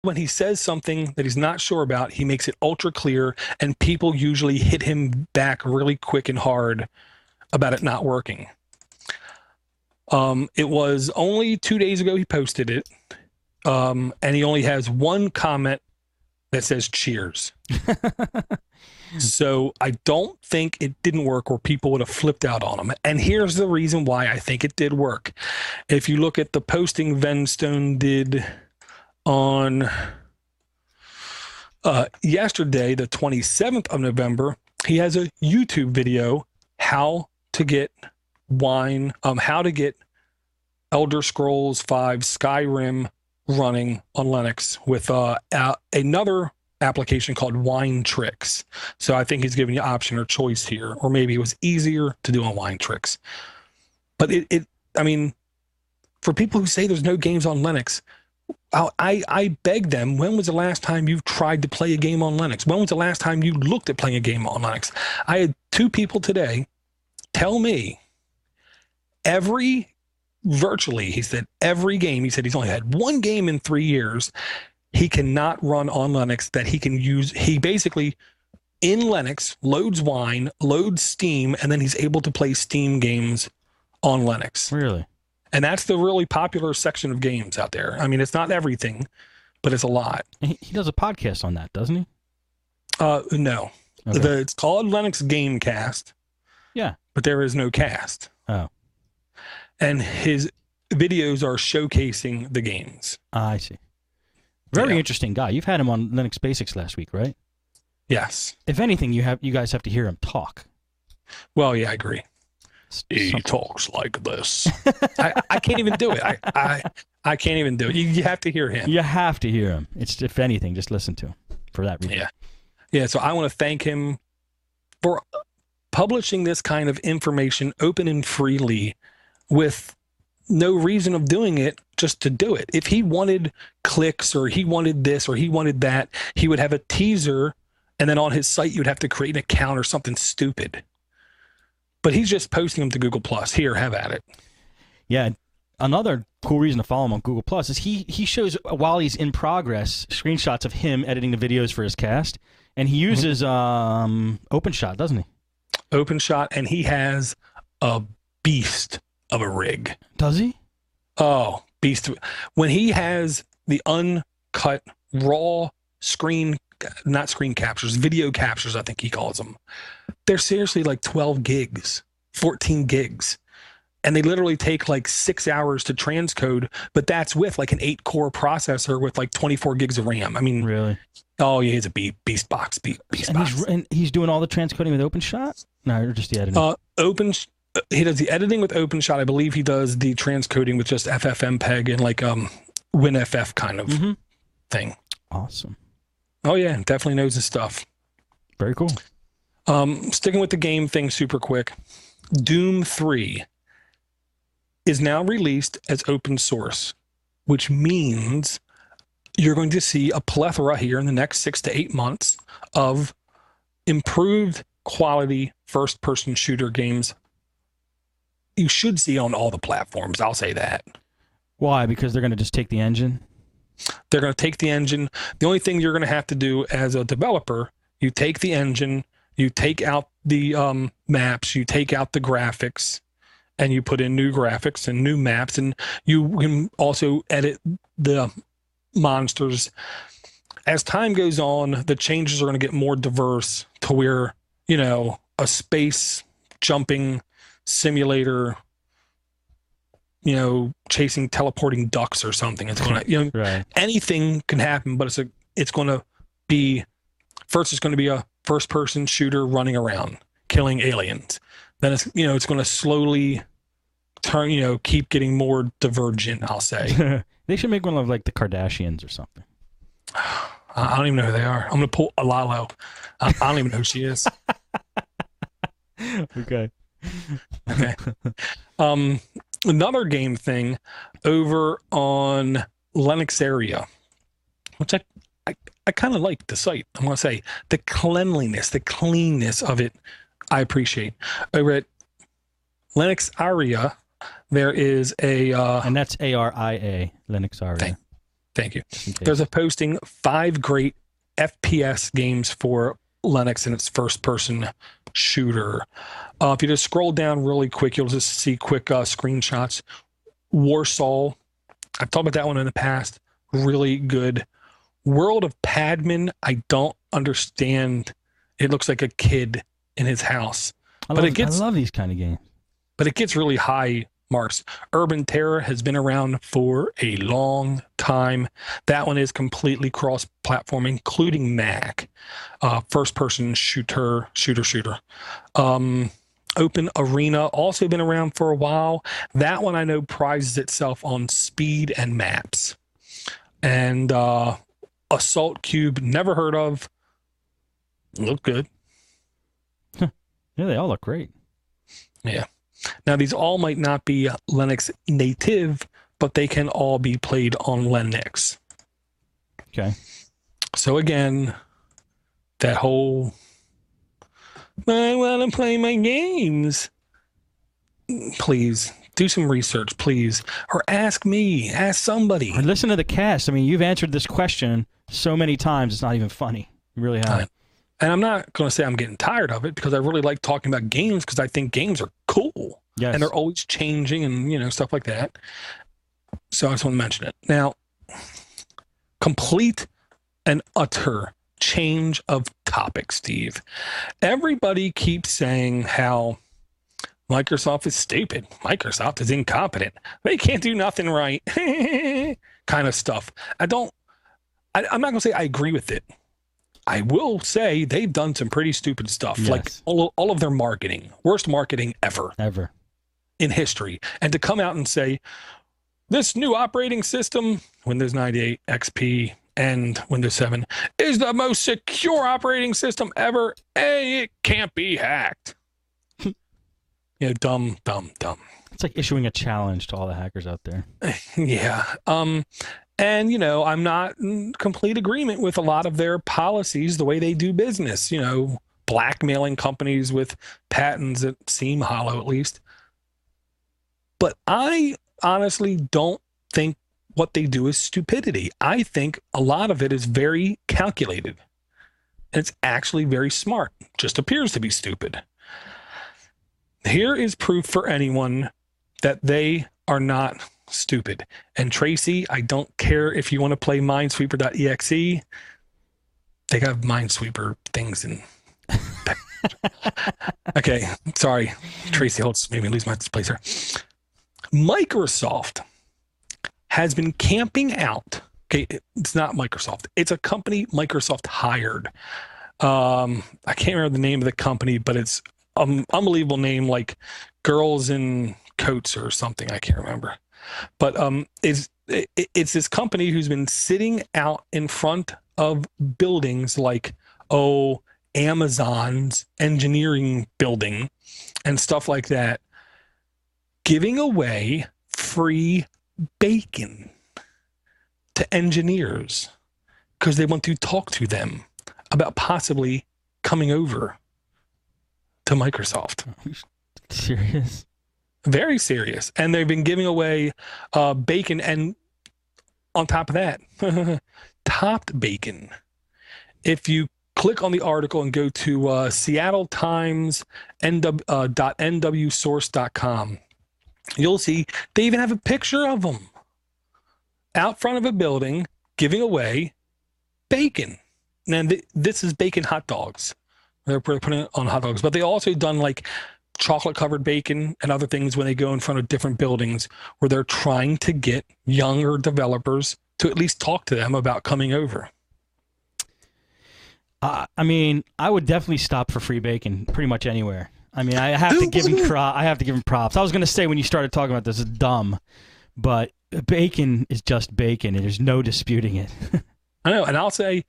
when he says something that he's not sure about, he makes it ultra clear, and people usually hit him back really quick and hard about it not working. It was only 2 days ago he posted it, and he only has one comment that says cheers. So I don't think it didn't work, or people would have flipped out on him. And here's the reason why I think it did work. If you look at the posting Venstone did on yesterday, the 27th of November, he has a YouTube video, how to get Elder Scrolls V Skyrim running on Linux with another application called Wine Tricks. So I think he's giving you option or choice here, or maybe it was easier to do on Wine Tricks. But I mean, for people who say there's no games on Linux, I beg them, when was the last time you tried to play a game on Linux? When was the last time you looked at playing a game on Linux? I had 2 people today tell me virtually, he said, every game, he said he's only had 1 game in 3 years he cannot run on Linux that he can use. He basically, in Linux, loads Wine, loads Steam, and then he's able to play Steam games on Linux. Really? And that's the really popular section of games out there. I mean, it's not everything, but it's a lot. He does a podcast on that, doesn't he? No. Okay. It's called Linux Gamecast. Yeah. But there is no cast. Oh. And his videos are showcasing the games. I see. Very interesting guy. You've had him on Linux Basics last week, right? Yes. If anything, you guys have to hear him talk. Well, yeah, I agree. He talks like this. I can't even do it. I can't even do it. You have to hear him. You have to hear him. It's, if anything, just listen to him for that reason. Yeah. Yeah, so I want to thank him for publishing this kind of information open and freely with no reason of doing it, just to do it. If he wanted clicks, or he wanted this, or he wanted that, he would have a teaser, and then on his site you'd have to create an account or something stupid. But he's just posting them to Google Plus. Here, have at it. Yeah. Another cool reason to follow him on Google Plus is he shows, while he's in progress, screenshots of him editing the videos for his cast, and he uses OpenShot, doesn't he? OpenShot, and he has a beast of a rig. Does he? Oh, beast. When he has the uncut, raw not screen captures, video captures, I think he calls them. They're seriously like 12 gigs, 14 gigs. And they literally take like 6 hours to transcode, but that's with like an 8-core processor with like 24 gigs of RAM. I mean, really? Oh, yeah, he's a beast box. And he's doing all the transcoding with OpenShot? No, or just the editing? He does the editing with OpenShot. I believe he does the transcoding with just FFmpeg and like WinFF kind of thing. Awesome. Oh yeah, definitely knows his stuff. Very cool. Sticking with the game thing super quick, Doom 3 is now released as open source, which means you're going to see a plethora here in the next 6 to 8 months of improved quality first-person shooter games. You should see on all the platforms, I'll say that. Why? Because they're going to just take the engine? They're going to take the engine. The only thing you're going to have to do as a developer, you take the engine, you take out the maps, you take out the graphics, and you put in new graphics and new maps, and you can also edit the monsters. As time goes on, the changes are going to get more diverse to where, you know, a space jumping simulator, you know, chasing teleporting ducks or something. It's going to, you know, right. Anything can happen, but it's going to be, first it's going to be a first person shooter running around killing aliens. Then it's, you know, it's going to slowly turn, you know, keep getting more divergent, I'll say. They should make one of like the Kardashians or something. I don't even know who they are. I'm going to pull Alalo. I don't even know who she is. Okay. Okay. Another game thing over on Linux area, which I kind of like the site. I'm going to say the cleanliness, the cleanness of it, I appreciate. Over at Linux Aria, there is a... and that's ARIA, Linux Aria. Thank you. Just in case. There's a posting 5 great FPS games for Linux and its first-person shooter. If you just scroll down really quick, you'll just see quick screenshots. Warsaw, I've talked about that one in the past. Really good. World of Padman, I don't understand. It looks like a kid in his house. I love these kind of games. But it gets really high marks. Urban Terror has been around for a long time. That one is completely cross-platform, including Mac. First-person shooter. Open Arena, also been around for a while. That one I know prizes itself on speed and maps. And Assault Cube, never heard of. Look good. Yeah, they all look great. Yeah. Now, these all might not be Linux native, but they can all be played on Linux. Okay. So again, that whole, I want to play my games. Please, do some research, please. Or ask me, ask somebody. Or listen to the cast. I mean, you've answered this question so many times, it's not even funny. You really have. And I'm not going to say I'm getting tired of it, because I really like talking about games, because I think games are cool. Yes. And they're always changing and, you know, stuff like that. So I just want to mention it. Now, complete and utter change of topic, Steve. Everybody keeps saying how Microsoft is stupid. Microsoft is incompetent. They can't do nothing right. Kind of stuff. I'm not going to say I agree with it. I will say they've done some pretty stupid stuff, yes. like all of their marketing, worst marketing ever in history. And to come out and say, this new operating system, Windows 98, XP, and Windows 7, is the most secure operating system ever. Hey, it can't be hacked. You know, dumb. It's like issuing a challenge to all the hackers out there. Yeah. And, you know, I'm not in complete agreement with a lot of their policies, the way they do business, you know, blackmailing companies with patents that seem hollow, at least. But I honestly don't think what they do is stupidity. I think a lot of it is very calculated. And it's actually very smart. Just appears to be stupid. Here is proof for anyone that they are not stupid. And Tracy, I don't care if you want to play Minesweeper.exe. They got Minesweeper things in. Okay, sorry. Tracy Holtz made me lose my place here. Microsoft has been camping out. Okay, it's not Microsoft. It's a company Microsoft hired. I can't remember the name of the company, but it's an unbelievable name, like Girls in Coats or something. I can't remember. But it's this company who's been sitting out in front of buildings like, Amazon's engineering building and stuff like that, giving away free bacon to engineers because they want to talk to them about possibly coming over to Microsoft. Serious? Very serious. And they've been giving away bacon, and on top of that, topped bacon. If you click on the article and go to Seattle Times .nwsource.com, you'll see they even have a picture of them out front of a building giving away bacon. And this is bacon hot dogs. They're putting it on hot dogs, but they also done like chocolate covered bacon and other things when they go in front of different buildings where they're trying to get younger developers to at least talk to them about coming over. I mean, I would definitely stop for free bacon pretty much anywhere. I mean, I have to give him props. I was going to say when you started talking about this, it's dumb, but bacon is just bacon, and there's no disputing it. I know, and I'll say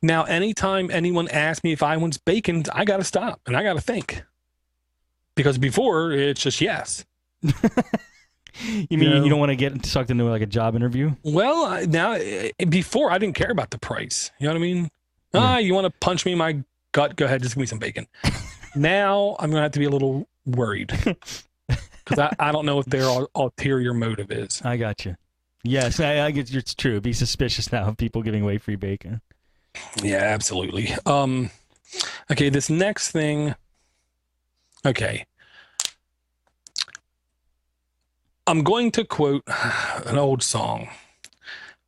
now, anytime anyone asks me if I want bacon, I got to stop and I got to think, because before it's just yes. You mean you don't want to get sucked into like a job interview? Well, now before I didn't care about the price. You know what I mean? Yeah. You want to punch me in my gut? Go ahead, just give me some bacon. Now I'm going to have to be a little worried because I don't know what their ulterior motive is. I got you. Yes, I guess it's true. Be suspicious now of people giving away free bacon. Yeah, absolutely. Okay, this next thing. Okay. I'm going to quote an old song.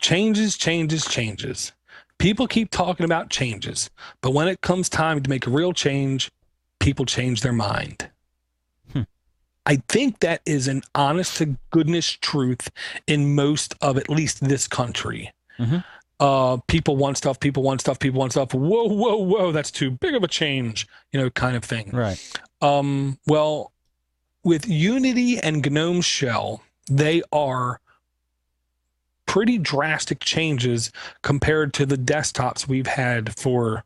Changes, changes, changes. People keep talking about changes, but when it comes time to make a real change, people change their mind. I think that is an honest to goodness truth in most of at least this country. People want stuff, people want stuff, people want stuff. Whoa, whoa, whoa, that's too big of a change, kind of thing. Right. Well, with Unity and GNOME Shell, they are pretty drastic changes compared to the desktops we've had for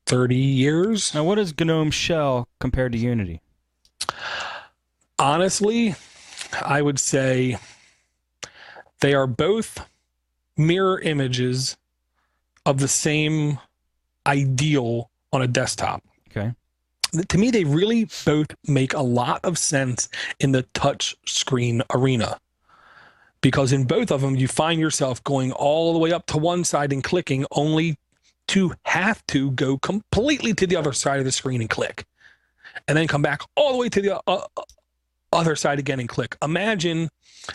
30 years. Now, what is GNOME Shell compared to Unity? Honestly, I would say they are both mirror images of the same ideal on a desktop. Okay. To me, they really both make a lot of sense in the touch screen arena, because in both of them, you find yourself going all the way up to one side and clicking, only to have to go completely to the other side of the screen and click, and then come back all the way to the other side again and click. Imagine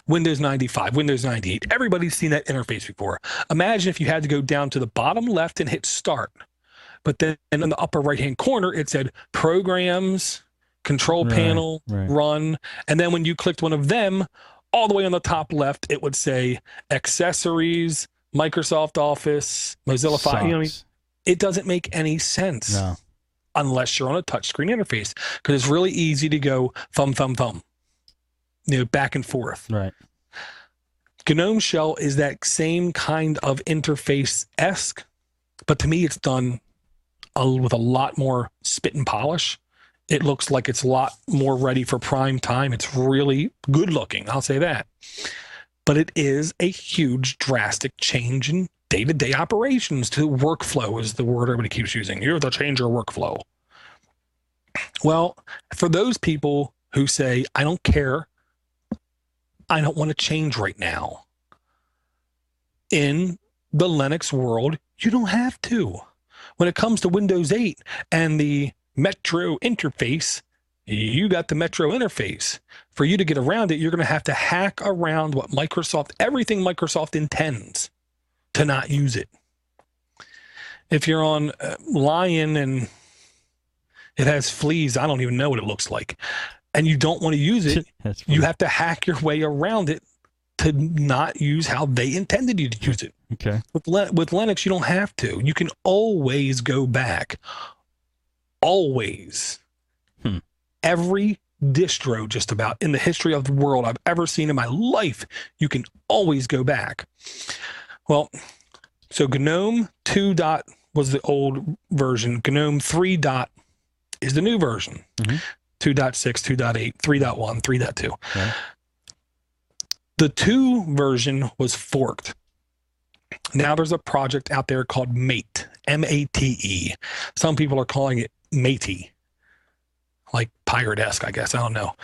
Windows 95, Windows 98. Everybody's seen that interface before. Imagine if you had to go down to the bottom left and hit start, but then in the upper right-hand corner, it said programs, control panel, run. And then when you clicked one of them, all the way on the top left, it would say accessories, Microsoft Office, Mozilla Firefox. It doesn't make any sense unless you're on a touchscreen interface, because it's really easy to go thumb, thumb, thumb, back and forth. Right. GNOME Shell is that same kind of interface-esque, but to me, it's done with a lot more spit and polish. It looks like it's a lot more ready for prime time. It's really good looking, I'll say that. But it is a huge, drastic change in day-to-day operations. To workflow is the word everybody keeps using. You have to change your workflow. Well, for those people who say, I don't care, I don't want to change right now, in the Linux world, you don't have to. When it comes to Windows 8 and the Metro interface, you got the Metro interface. For you to get around it, you're going to have to hack around what everything Microsoft intends to not use it. If you're on Lion and it has fleas, I don't even know what it looks like, and you don't want to use it, you have to hack your way around it to not use how they intended you to use it. Okay. With Linux, you don't have to. You can always go back. Always. Every distro just about in the history of the world I've ever seen in my life, you can always go back. Well, so GNOME 2. Was the old version. GNOME 3. Is the new version. 2.6, 2.8, 3.1, 3.2. Okay. The 2 version was forked. Now there's a project out there called Mate, M-A-T-E. Some people are calling it Matey, like pirate-esque, I guess. I don't know.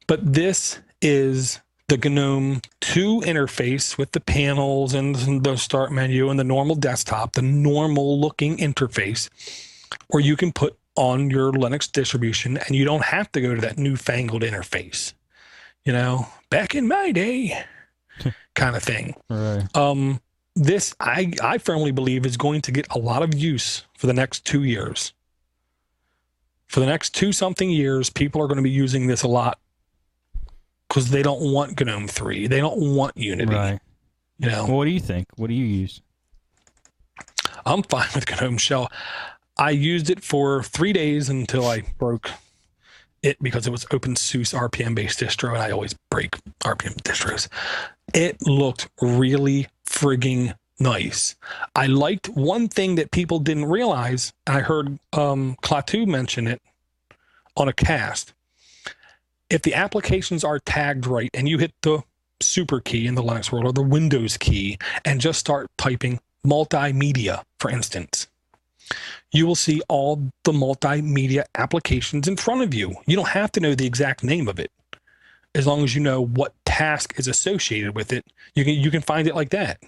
But this is the GNOME 2 interface with the panels and the start menu and the normal desktop, the normal looking interface, where you can put on your Linux distribution and you don't have to go to that newfangled interface. Back in my day kind of thing. Right. This, I firmly believe, is going to get a lot of use for the next 2 years. For the next 2-something years, people are going to be using this a lot because they don't want GNOME 3. They don't want Unity. Right. Well, what do you think? What do you use? I'm fine with GNOME Shell. I used it for 3 days until I broke it because it was OpenSUSE RPM-based distro, and I always break RPM distros. It looked really frigging nice. I liked one thing that people didn't realize. I heard Klaatu mention it on a cast. If the applications are tagged right and you hit the super key in the Linux world or the Windows key and just start typing multimedia, for instance, you will see all the multimedia applications in front of you. You don't have to know the exact name of it, as long as you know what task is associated with it. You can find it like that.